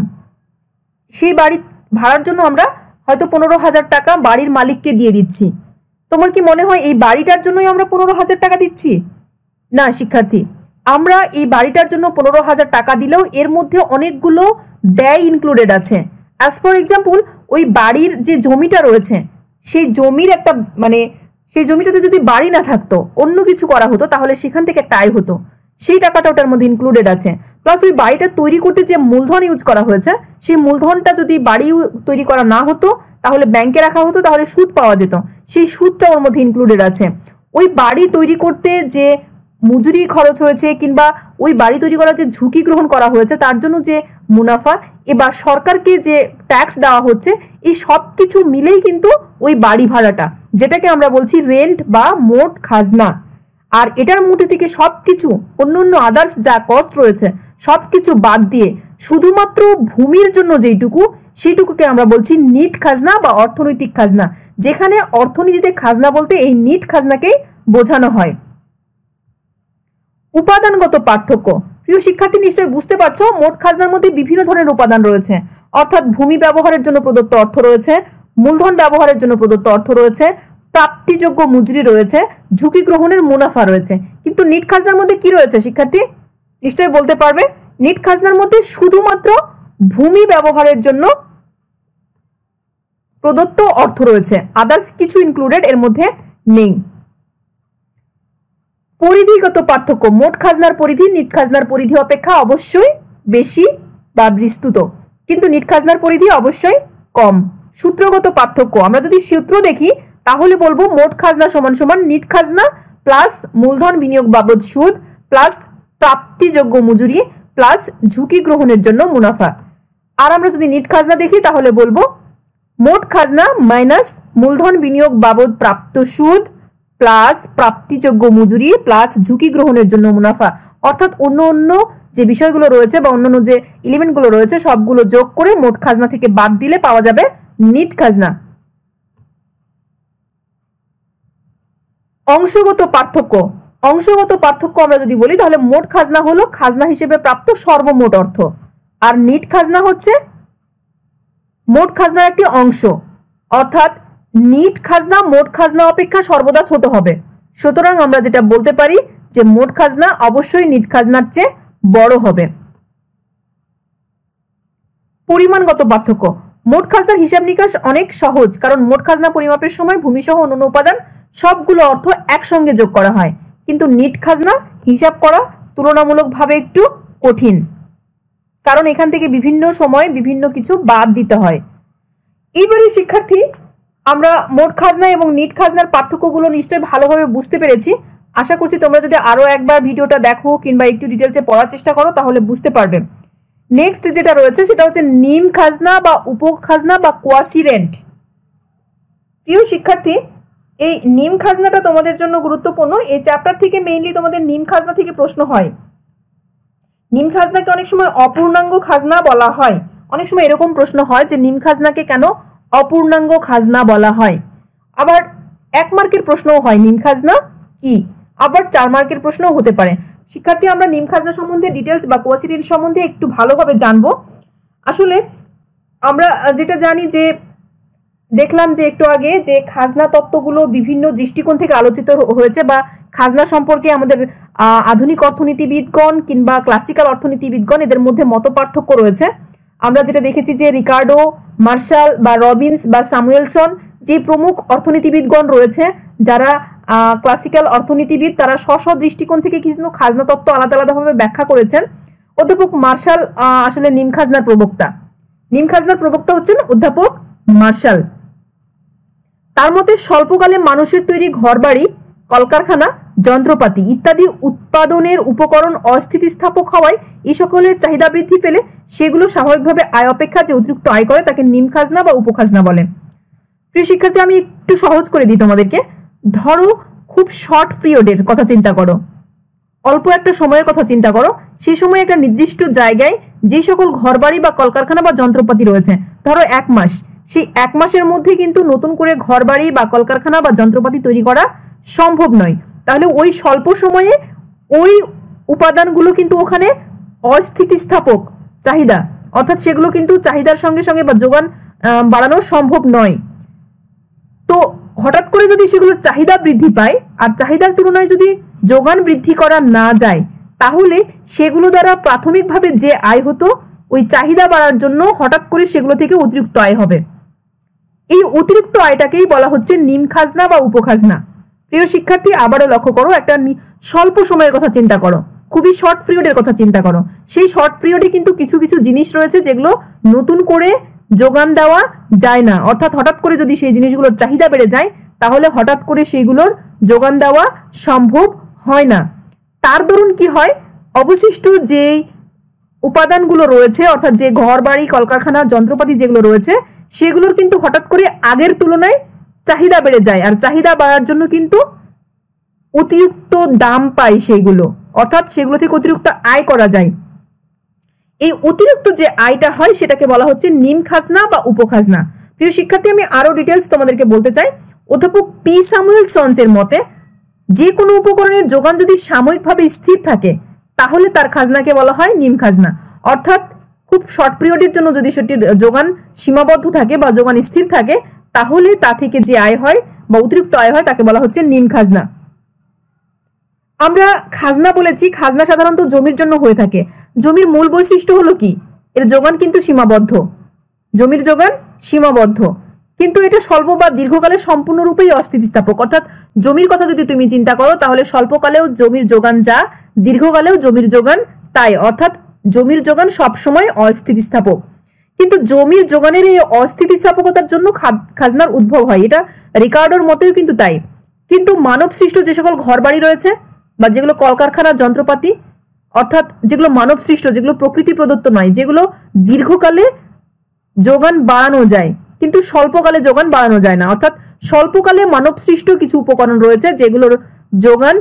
সেই বাড়ি ভাড়ার জন্য আমরা হয়তো 15000 টাকা বাড়ির মালিককে দিয়ে দিচ্ছি। তোমার কি মনে হয় এই বাড়িটার জন্যই আমরা 15000 টাকা দিচ্ছি? না শিক্ষার্থী, আমরা এই বাড়িটার জন্য 15000 টাকা দিলেও এর মধ্যে অনেকগুলো ব্যয় ইনক্লুডেড আছে। অ্যাজ ফর এক্সাম্পল, ওই বাড়ির যে জমিটা রয়েছে সেই জমির একটা সেই জমিটাতে যদি বাড়ি না থাকতো, অন্য কিছু করা হতো, তাহলে সেখান থেকে একটা আয় হতো, সেই টাকাটা ওটার মধ্যে ইনক্লুডেড আছে। প্লাস ওই বাড়িটা তৈরি করতে যে মূলধন ইউজ করা হয়েছে সেই মূলধনটা যদি বাড়ি তৈরি করা না হতো তাহলে ব্যাংকে রাখা হতো, তাহলে সুদ পাওয়া যেত, সেই সুদটা ওর মধ্যে ইনক্লুডেড আছে। ওই বাড়ি তৈরি করতে যে মজুরি খরচ হয়েছে কিংবা ওই বাড়ি তৈরি করার যে ঝুঁকি গ্রহণ করা হয়েছে তার জন্য যে মুনাফা, এবার সরকারকে যে ট্যাক্স দেওয়া হচ্ছে, এই সব কিছু মিলেই কিন্তু ওই বাড়ি ভাড়াটা, যেটাকে আমরা বলছি রেন্ট বা মোট খাজনা। আর এটার মধ্যে থেকে সবকিছু অন্য আদার্স যা কস্ট রয়েছে সবকিছু বাদ দিয়ে শুধুমাত্র ভূমির জন্য যেইটুকু, সেইটুকুকে আমরা বলছি নিট খাজনা বা অর্থনৈতিক খাজনা, যেখানে অর্থনীতিতে খাজনা বলতে এই নিট খাজনাকেই বোঝানো হয়। উপাদানগত পার্থক্য, প্রিয় শিক্ষার্থী নিশ্চয়ই বুঝতে পারছো মোট খাজনার মধ্যে বিভিন্ন ধরনের উপাদান রয়েছে। অর্থাৎ ভূমি ব্যবহারের জন্য প্রদত্ত অর্থ রয়েছে, মূলধন ব্যবহারের জন্য প্রদত্ত অর্থ রয়েছে, প্রাপ্তিযোগ্য মজুরি রয়েছে, ঝুঁকি গ্রহণের মুনাফা রয়েছে। কিন্তু নিট খাজনার মধ্যে কি রয়েছে শিক্ষার্থী? নিশ্চয়ই বলতে পারবে। নিট খাজনার মধ্যে শুধুমাত্র ভূমি ব্যবহারের জন্য প্রদত্ত অর্থ রয়েছে, আদার্স কিছু ইনক্লুডেড এর মধ্যে নেই। পরিধিগত পার্থক্য, মোট খাজনার পরিধি নিট খাজনার পরিধি অপেক্ষা অবশ্যই বেশি বা বিস্তৃত, কিন্তু নিট খাজনার পরিধি অবশ্যই কম। সূত্রগত পার্থক্য, আমরা যদি সূত্র দেখি তাহলে বলবো মোট খাজনা সমান সমান নিট খাজনা প্লাস মূলধন বিনিয়োগ বাবদ সুদ প্লাস প্রাপ্তিযোগ্য মজুরি প্লাস ঝুঁকি গ্রহণের জন্য মুনাফা। আর আমরা যদি নিট খাজনা দেখি তাহলে বলবো মোট খাজনা মাইনাস মূলধন বিনিয়োগ বাবদ প্রাপ্ত সুদ প্লাস প্রাপ্তিযোগ্য মজুরি প্লাস ঝুঁকি গ্রহণের জন্য মুনাফা। অর্থাৎ অন্য অন্য যে বিষয়গুলো রয়েছে বা অন্যান্য যে এলিমেন্টগুলো রয়েছে সবগুলো যোগ করে মোট খাজনা থেকে বাদ দিলে পাওয়া যাবে নিট খাজনা। অংশগত পার্থক্য, অংশগত পার্থক্য আমরা যদি বলি তাহলে মোট খাজনা হলো খাজনা হিসেবে প্রাপ্ত সর্বমোট অর্থ, আর নিট খাজনা হচ্ছে মোট খাজনার একটি অংশ, অর্থাৎ নিট খাজনা মোট খাজনা অপেক্ষা সর্বদা ছোট হবে। সুতরাং আমরা যেটা বলতে পারি যে মোট খাজনা অবশ্যই নিট খাজনার চেয়ে বড় হবে। পরিমাণগত পার্থক্য, মোট খাজনার হিসাব নিকাশ অনেক সহজ, কারণ মোট খাজনা পরিমাপের সময় ভূমি সহ অন্যান্য উপাদান সবগুলো অর্থ একসঙ্গে যোগ করা হয়, কিন্তু নিট খাজনা হিসাব করা তুলনামূলকভাবে একটু কঠিন, কারণ এখান থেকে বিভিন্ন সময় বিভিন্ন কিছু বাদ দিতে হয়। এইবারে শিক্ষার্থী আমরা মোট খাজনা এবং নিট খাজনার পার্থক্যগুলো নিশ্চয়ই ভালোভাবে বুঝতে পেরেছি। আশা করছি তোমরা যদি আরো একবার ভিডিওটা দেখো কিংবা একটু ডিটেলসে পড়ার চেষ্টা করো তাহলে বুঝতে পারবে। নেক্সট যেটা রয়েছে সেটা হচ্ছে নিম খাজনা বা উপ খাজনা বা কোয়াসি রেন্ট। প্রিয় শিক্ষার্থী, এই নিম খাজনাটা তোমাদের জন্য গুরুত্বপূর্ণ। এই চ্যাপ্টার থেকে মেইনলি তোমাদের নিম খাজনা থেকে প্রশ্ন হয়। নিম খাজনাকে অনেক সময় অপূর্ণাঙ্গ খাজনা বলা হয়। অনেক সময় এরকম প্রশ্ন হয় যে নিম খাজনাকে কেন অপূর্ণাঙ্গ খাজনা বলা হয়। আবার 1 মার্কের প্রশ্নও হয় নিম খাজনা কি, আবার 4 মার্কের প্রশ্নও হতে পারে। শিক্ষার্থী আমরা নিম খাজনা সম্বন্ধে ডিটেলস বা কোয়াসি রেন্ট সম্বন্ধে একটু ভালোভাবে জানবো। আসলে আমরা যেটা জানি যে দেখলাম যে একটু আগে যে খাজনা তত্ত্বগুলো বিভিন্ন দৃষ্টিকোণ থেকে আলোচিত হয়েছে, বা খাজনা সম্পর্কে আমাদের আধুনিক অর্থনীতিবিদগণ কিংবা ক্লাসিক্যাল অর্থনীতিবিদগণ এদের মধ্যে মত পার্থক্য রয়েছে। আমরা যেটা দেখেছি যে রিকার্ডো, মার্শাল বা রবিন্স বা স্যামুয়েলসন যে প্রমুখ অর্থনীতিবিদগণ রয়েছে যারা ক্লাসিক্যাল অর্থনীতিবিদ, তারা স্ব দৃষ্টিকোণ থেকে কিছু খাজনা তত্ত্ব আলাদা আলাদাভাবে ব্যাখ্যা করেছেন। অধ্যাপক মার্শাল আসলে নিম খাজনার প্রবক্তা। নিম খাজনার প্রবক্তা হচ্ছেন অধ্যাপক মার্শাল। তার মতে স্বল্পকালে মানুষের তৈরি ঘরবাড়ি, কলকারখানা, যন্ত্রপাতি ইত্যাদি উৎপাদনের উপকরণ অস্থিতিস্থাপক হওয়ায় এই সকলের চাহিদা বৃদ্ধি পেলে সেগুলো স্বাভাবিকভাবে আয় অপেক্ষা যে অতিরিক্ত আয় করে তাকে নিম খাজনা বা উপখাজনা বলে। প্রিয় শিক্ষার্থী, আমি একটু সহজ করে দিই তোমাদেরকে। ধরো খুব শর্ট পিরিয়ডের কথা চিন্তা করো, অল্প একটা সময়ের কথা চিন্তা করো। সেই সময় একটা নির্দিষ্ট জায়গায় যে সকল ঘরবাড়ি বা কলকারখানা বা যন্ত্রপাতি রয়েছে, ধরো 1 মাস, সেই 1 মাসের মধ্যে কিন্তু নতুন করে ঘরবাড়ি বা কলকারখানা বা যন্ত্রপাতি তৈরি করা সম্ভব নয়। তাহলে ওই স্বল্প সময়ে ওই উপাদানগুলো কিন্তু ওখানে অস্থিতিস্থাপক চাহিদা, অর্থাৎ সেগুলো কিন্তু চাহিদার সঙ্গে সঙ্গে বা যোগান বাড়ানো সম্ভব নয়। তো হঠাৎ করে যদি সেগুলোর চাহিদা বৃদ্ধি পায় আর চাহিদার তুলনায় যদি যোগান বৃদ্ধি করা না যায়, তাহলে সেগুলো দ্বারা প্রাথমিকভাবে যে আয় হতো ওই চাহিদা বাড়ার জন্য হঠাৎ করে সেগুলো থেকে অতিরিক্ত আয় হবে। এই অতিরিক্ত আয়টাকেই বলা হচ্ছে নিম খাজনা বা উপখাজনা। প্রিয় শিক্ষার্থী, আবারও লক্ষ্য করো, একটা স্বল্প সময়ের কথা চিন্তা করো, খুবই শর্ট পিরিয়ডের কথা চিন্তা করো। সেই শর্ট পিরিয়ডে কিন্তু কিছু কিছু জিনিস রয়েছে যেগুলো নতুন করে যোগান দেওয়া যায় না, অর্থাৎ হঠাৎ করে যদি সেই জিনিসগুলোর চাহিদা বেড়ে যায় তাহলে হঠাৎ করে সেইগুলোর যোগান দেওয়া সম্ভব হয় না। তার দরুন কি হয়, অবশিষ্ট যে উপাদানগুলো রয়েছে অর্থাৎ যে ঘর বাড়ি কলকারখানা যন্ত্রপাতি যেগুলো রয়েছে সেগুলোর কিন্তু হঠাৎ করে আগের তুলনায় চাহিদা বেড়ে যায়, আর চাহিদা বাড়ার জন্য কিন্তু অতিরিক্ত দাম পায় সেইগুলো, অর্থাৎ সেগুলো থেকে অতিরিক্ত আয় করা যায়। এই অতিরিক্ত যে আয়টা হয় সেটাকে বলা হচ্ছে নিম খাজনা বা উপখাজনা। প্রিয় শিক্ষার্থী, আমি আরো ডিটেলস তোমাদেরকে বলতে চাই। অধ্যাপক পি স্যামুয়েলসনের মতে যে কোনো উপকরণের যোগান যদি সাময়িকভাবে স্থির থাকে তাহলে তার খাজনাকে বলা হয় নিম খাজনা। অর্থাৎ খুব শর্ট পিরিয়ডের জন্য যদি সেটির যোগান সীমাবদ্ধ থাকে বা যোগান স্থির থাকে, তাহলে তা থেকে যে আয় হয় বা অতিরিক্ত আয় হয় তাকে বলা হচ্ছে নিম খাজনা। আমরা খাজনা বলেছি, খাজনা সাধারণত জমির জন্য হয়ে থাকে। জমির মূল বৈশিষ্ট্য হলো কি, এর যোগান কিন্তু সীমাবদ্ধ, জমির যোগান সীমাবদ্ধ, কিন্তু এটা স্বল্প বা দীর্ঘকালে সম্পূর্ণরূপেই অস্থিতিস্থাপক। অর্থাৎ জমির কথা যদি তুমি চিন্তা করো, তাহলে স্বল্পকালেও জমির যোগান যা, দীর্ঘকালেও জমির যোগান তাই। অর্থাৎ জমির যোগান সবসময় অস্থিতিস্থাপক। কিন্তু জমির যোগানের এই অস্থিতিস্থাপকতার জন্য খাজনার উদ্ভব হয়, এটা রিকার্ডোর মতেও কিন্তু তাই। কিন্তু মানব সৃষ্ট যে সকল ঘরবাড়ি রয়েছে বা যেগুলো কলকারখানার যন্ত্রপাতি, অর্থাৎ যেগুলো মানব সৃষ্ট, যেগুলো প্রকৃতি প্রদত্ত নয়, যেগুলো দীর্ঘকালে যোগান বাড়ানো যায় কিন্তু স্বল্পকালে যোগান বাড়ানো যায় না, অর্থাৎ স্বল্পকালে মানব সৃষ্ট কিছু উপকরণ রয়েছে যেগুলোর যোগান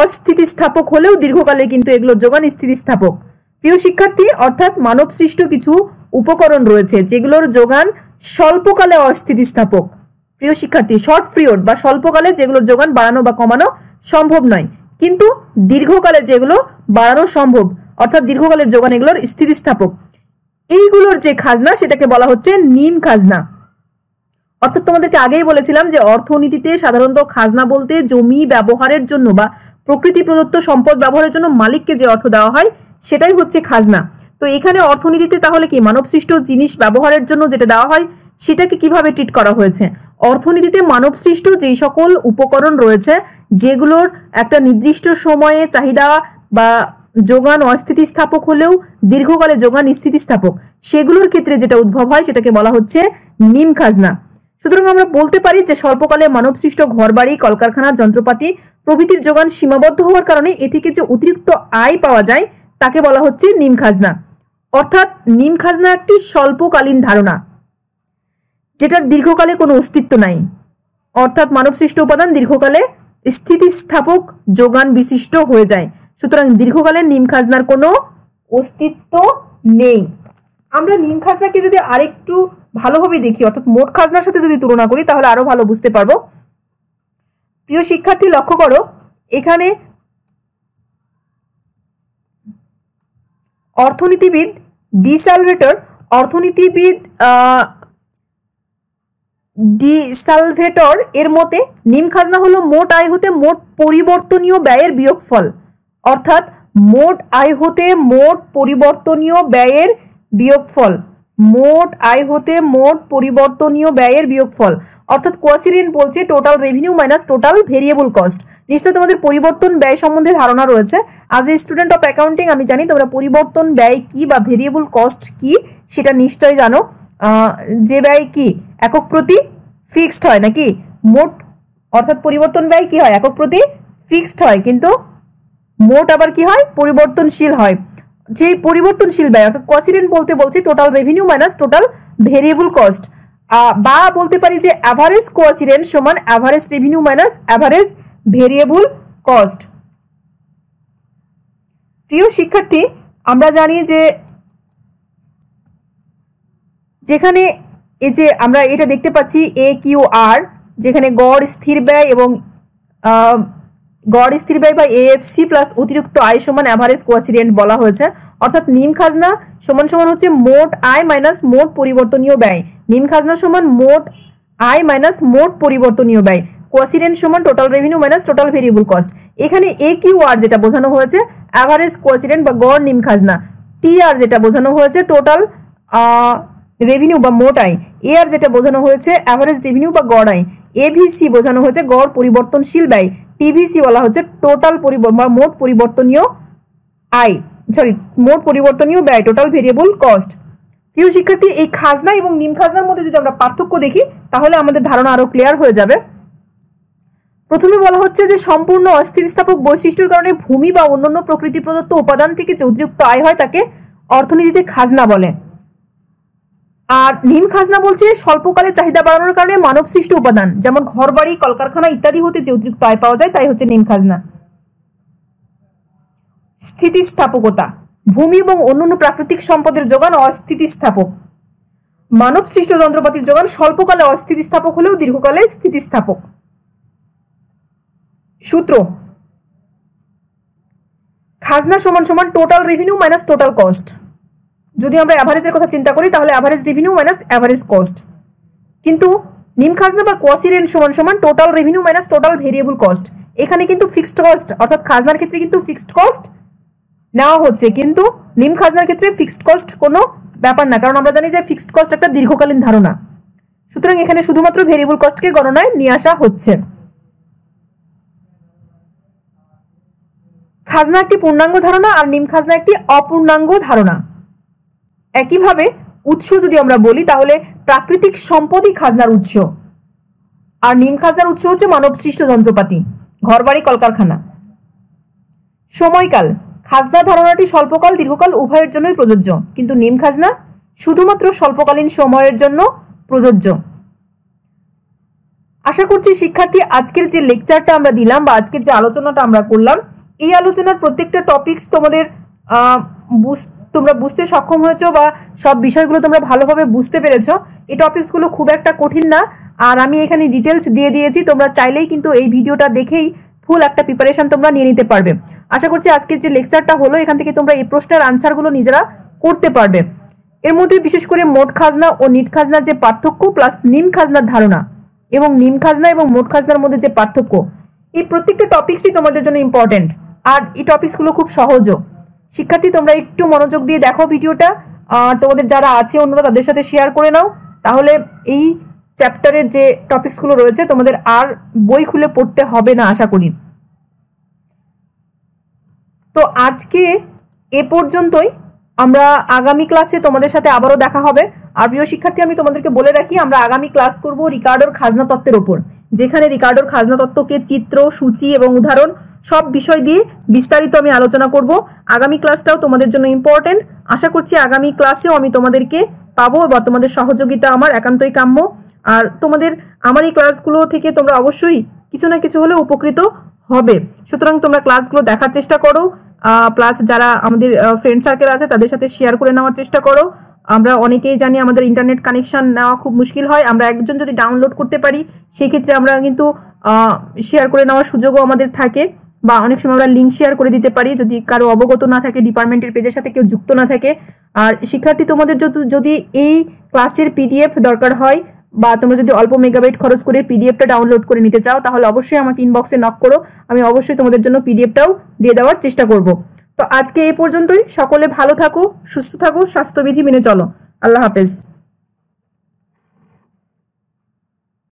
অস্থিতিস্থাপক হলেও দীর্ঘকালে কিন্তু এগুলোর যোগান স্থিতিস্থাপক। প্রিয় শিক্ষার্থী, অর্থাৎ মানব সৃষ্ট কিছু উপকরণ রয়েছে যেগুলোর যোগান স্বল্পকালে অস্থিতিস্থাপক। প্রিয় শিক্ষার্থী, শর্ট পিরিয়ড বা স্বল্পকালে যেগুলোর যোগান বাড়ানো বা কমানো সম্ভব নয়, কিন্তু দীর্ঘকালে যেগুলো বাড়ানো সম্ভব, অর্থাৎ দীর্ঘকালের যোগান এগুলোর স্থিতিস্থাপক, এইগুলোর যে খাজনা সেটাকে বলা হচ্ছে নিম খাজনা। অর্থাৎ তোমাদেরকে আগেই বলেছিলাম যে অর্থনীতিতে সাধারণত খাজনা বলতে জমি ব্যবহারের জন্য বা প্রকৃতি প্রদত্ত সম্পদ ব্যবহারের জন্য মালিককে যে অর্থ দেওয়া হয় সেটাই হচ্ছে খাজনা। তো এখানে অর্থনীতিতে তাহলে কি মানবসৃষ্ট জিনিস ব্যবহারের জন্য যেটা দেওয়া হয় সেটাকে কিভাবে ট্রিট করা হয়েছে? অর্থনীতিতে মানবসৃষ্ট যেই সকল উপকরণ রয়েছে যেগুলোর একটা নির্দিষ্ট সময়ে চাহিদা বা যোগান অস্থিতিস্থাপক হলেও দীর্ঘকালে যোগান স্থিতিস্থাপক, সেগুলোর ক্ষেত্রে যেটা উদ্ভব হয় সেটাকে বলা হচ্ছে নিম খাজনা। সুতরাং আমরা বলতে পারি যে স্বল্পকালে মানবসৃষ্ট ঘরবাড়ি, কলকারখানা, যন্ত্রপাতি প্রভৃতির যোগান সীমাবদ্ধ হওয়ার কারণে এ থেকে যে অতিরিক্ত আয় পাওয়া যায় তাকে বলা হচ্ছে নিম খাজনা। অর্থাৎ নিম খাজনা একটি স্বল্পকালীন ধারণা যেটার দীর্ঘকালে কোনো অস্তিত্ব নাই, অর্থাৎ মানবসৃষ্ট উপাদান দীর্ঘকালে স্থিতিস্থাপক যোগান বিশিষ্ট হয়ে যায়। সুতরাং দীর্ঘকালে নিম খাজনার কোনো অস্তিত্ব নেই। আমরা নিম খাজনাকে যদি আরেকটু ভালোভাবে দেখি, অর্থাৎ মোট খাজনার সাথে যদি তুলনা করি তাহলে আরো ভালো বুঝতে পারবো। প্রিয় শিক্ষার্থী, লক্ষ্য করো, এখানে অর্থনীতিবিদ ডিসালভেটর এর মতে নিম খাজনা হলো মোট আয় হতে মোট পরিবর্তনীয় ব্যয়ের বিয়োগফল। অর্থাৎ মোট আয় হতে মোট পরিবর্তনীয় ব্যয়ের বিয়োগফল, মোট আয় হতে মোট পরিবর্তনীয় ব্যয়ের বিয়োগফল। অর্থাৎ কোয়াসিরেন্ট বলছে total revenue minus total variable cost. নিশ্চয়ই তোমাদের পরিবর্তন ব্যয় সম্বন্ধে ধারণা রয়েছে। আজ এ স্টুডেন্ট অফ অ্যাকাউন্টিং আমি জানি তোমরা পরিবর্তন ব্যয় কি বা ভেরিয়েবল কস্ট কি সেটা নিশ্চয়ই জানো। যে ব্যয় কি একক প্রতি ফিক্সড হয় নাকি মোট, অর্থাৎ পরিবর্তন ব্যয় কি হয় একক প্রতি ফিক্সড হয়, কিন্তু মোট আবার কি হয় পরিবর্তনশীল হয়। যে পরিবর্তনশীল ব্যয় অর্থাৎ কোয়াসিরেন্ট বলতে বলছে total revenue minus total variable cost, বা বলতে পারি যে অ্যাভারেজ কোয়াসিরেন্ট সমান average revenue minus average variable cost. প্রিয় শিক্ষার্থী, আমরা জানি যে যেখানে এই যে আমরা এটা দেখতে পাচ্ছি AQR, যেখানে গড় স্থির ব্যয় এবং গড় স্থির ব্যয় বা AFC প্লাস অতিরিক্ত আয় সমান অ্যাভারেজ কোয়াসিরেন্ট বলা হয়েছে। অর্থাৎ নিম খাজনা সমান সমান হচ্ছে মোট আয় মাইনাস মোট পরিবর্তনীয় ব্যয়। নিম খাজনা সমান মোট আয় মাইনাস মোট পরিবর্তনীয় ব্যয়। কোয়াসিরেন্ট সমান total revenue minus total variable cost. এখানে AQR যেটা বোঝানো হয়েছে অ্যাভারেজ কোয়াসিরেন্ট বা গড় নিম খাজনা, TR যেটা বোঝানো হয়েছে টোটাল রেভিনিউ বা মোট আয়, AR যেটা বোঝানো হয়েছে অ্যাভারেজ রেভিনিউ বা গড় আয়, AVC বোঝানো হয়েছে গড় পরিবর্তনশীল ব্যয়, TVC বলা হচ্ছে টোটাল মোট পরিবর্তনীয় আয়, মোট পরিবর্তনীয় ব্যয়, টোটাল ভেরিয়েবল কস্ট। প্রিয় শিক্ষার্থী, এই খাজনা এবং নিম খাজনার মধ্যে যদি আমরা পার্থক্য দেখি তাহলে আমাদের ধারণা আরো ক্লিয়ার হয়ে যাবে। প্রথমে বলা হচ্ছে যে সম্পূর্ণ অস্থিতিস্থাপক বৈশিষ্ট্যের কারণে ভূমি বা অন্যান্য প্রকৃতি প্রদত্ত উপাদান থেকে যে অতিরিক্ত আয় হয় তাকে অর্থনীতিতে খাজনা বলে। আর নিম খাজনা বলছে স্বল্পকালে চাহিদা বাড়ানোর কারণে মানবসৃষ্ট উপাদান যেমন ঘরবাড়ি, কলকারখানা ইত্যাদি হতে যে অতিরিক্ত আয় পাওয়া যায় তাই হচ্ছে নিম খাজনা। স্থিতিস্থাপকতা, ভূমি এবং অন্যান্য প্রাকৃতিক সম্পদের যোগান অস্থিতিস্থাপক, মানবসৃষ্ট যন্ত্রপাতির যোগান স্বল্পকালে অস্থিতিস্থাপক হলেও দীর্ঘকালে স্থিতিস্থাপক। সূত্র, খাজনা সমান সমান total revenue minus total cost. যদি আমরা অ্যাভারেজের কথা চিন্তা করি তাহলে average revenue minus average cost, কিন্তু নিম খাজনা বা কোয়াসি রেন্ট সমান সমান total revenue minus total variable cost. এখানে কিন্তু ফিক্সড কস্ট অর্থাৎ খাজনার ক্ষেত্রে কিন্তু ফিক্সড কস্ট নেওয়া হচ্ছে, কিন্তু নিম খাজনার ক্ষেত্রে ফিক্সড কস্ট কোনো ব্যাপার না, কারণ আমরা জানি যে ফিক্সড কস্ট একটা দীর্ঘকালীন ধারণা। সুতরাং এখানে শুধুমাত্র ভেরিয়েবল কস্টকে গণনায় নিয়ে আসা হচ্ছে। খাজনা একটি পূর্ণাঙ্গ ধারণা আর নিম খাজনা একটি অপূর্ণাঙ্গ ধারণা। একইভাবে উৎস যদি আমরা বলি তাহলে প্রাকৃতিক সম্পদই খাজনার উৎস, আর নিম খাজনার উৎস হচ্ছে মানব সৃষ্ট যন্ত্রপাতি, ঘরবাড়ি, কলকারখানা। সময়কাল, খাজনা ধারণাটি স্বল্পকাল দীর্ঘকাল উভয়ের জন্যই প্রযোজ্য, কিন্তু নিম খাজনা শুধুমাত্র স্বল্পকালীন সময়ের জন্য প্রযোজ্য। আশা করছি শিক্ষার্থী আজকের যে লেকচারটা আমরা দিলাম বা আজকের যে আলোচনাটা আমরা করলাম, এই আলোচনার প্রত্যেকটা টপিকস তোমাদের তোমরা বুঝতে সক্ষম হয়েছো বা সব বিষয়গুলো তোমরা ভালোভাবে বুঝতে পেরেছো। এই টপিকসগুলো খুব একটা কঠিন না, আর আমি এখানে ডিটেলস দিয়ে দিয়েছি, তোমরা চাইলেই কিন্তু এই ভিডিওটা দেখেই ফুল একটা প্রিপারেশন তোমরা নিয়ে নিতে পারবে। আশা করছি আজকের যে লেকচারটা হলো এখান থেকে তোমরা এই প্রশ্নের আনসারগুলো নিজেরা করতে পারবে। এর মধ্যে বিশেষ করে মোট খাজনা ও নিট খাজনার যে পার্থক্য প্লাস নিম খাজনার ধারণা এবং নিম খাজনা এবং মোট খাজনার মধ্যে যে পার্থক্য, এই প্রত্যেকটা টপিকসই তোমাদের জন্য ইম্পর্টেন্ট, আর এই টপিকসগুলো খুব সহজও। শিক্ষার্থী তোমরা একটু মনোযোগ দিয়ে দেখো ভিডিওটা, তোমাদের যারা আছে অন্যরা তাদের সাথে শেয়ার করে নাও, তাহলে এই চ্যাপ্টারের যে টপিকসগুলো রয়েছে তোমাদের আর বই খুলে পড়তে হবে না আশা করি। তো আজকে এ পর্যন্তই, আমরা আগামী ক্লাসে তোমাদের সাথে আবারও দেখা হবে। আর প্রিয় শিক্ষার্থী আমি তোমাদেরকে বলে রাখি, আমরা আগামী ক্লাস করব রিকার্ডোর খাজনা তত্ত্বের ওপর, যেখানে রিকার্ডোর খাজনা তত্ত্বকে চিত্র, সূচি এবং উদাহরণ সব বিষয় দিয়ে বিস্তারিত আমি আলোচনা করব। আগামী ক্লাসটাও তোমাদের জন্য ইম্পর্টেন্ট। আশা করছি আগামী ক্লাসেও আমি তোমাদেরকে পাবো বা তোমাদের সহযোগিতা আমার একান্তই কাম্য। আর তোমাদের আমার এই ক্লাসগুলো থেকে তোমরা অবশ্যই কিছু না কিছু হলেও উপকৃত হবে। সুতরাং তোমরা ক্লাসগুলো দেখার চেষ্টা করো, প্লাস যারা আমাদের ফ্রেন্ড সার্কেল আছে তাদের সাথে শেয়ার করে নেওয়ার চেষ্টা করো। আমরা অনেকেই জানি আমাদের ইন্টারনেট কানেকশন নেওয়া খুব মুশকিল হয়, আমরা একজন যদি ডাউনলোড করতে পারি সেই ক্ষেত্রে আমরা কিন্তু শেয়ার করে নেওয়ার সুযোগও আমাদের থাকে, বা অনেক সময় আমরা লিঙ্ক শেয়ার করে দিতে পারি যদি কারো অবগত না থাকে, ডিপার্টমেন্টের পেজের সাথে কেউ যুক্ত না থাকে। আর শিক্ষার্থী তোমাদের যদি এই ক্লাসের পিডিএফ দরকার হয় বা তোমরা যদি অল্প মেগাবাইট খরচ করে পিডিএফটা ডাউনলোড করে নিতে চাও তাহলে অবশ্যই আমাকে ইনবক্সে নক করো, আমি অবশ্যই তোমাদের জন্য পিডিএফটাও দিয়ে দেওয়ার চেষ্টা করব। তো আজকে এই পর্যন্তই, সকলে ভালো থাকো, সুস্থ থাকো, স্বাস্থ্যবিধি মেনে চলো। আল্লাহ হাফেজ।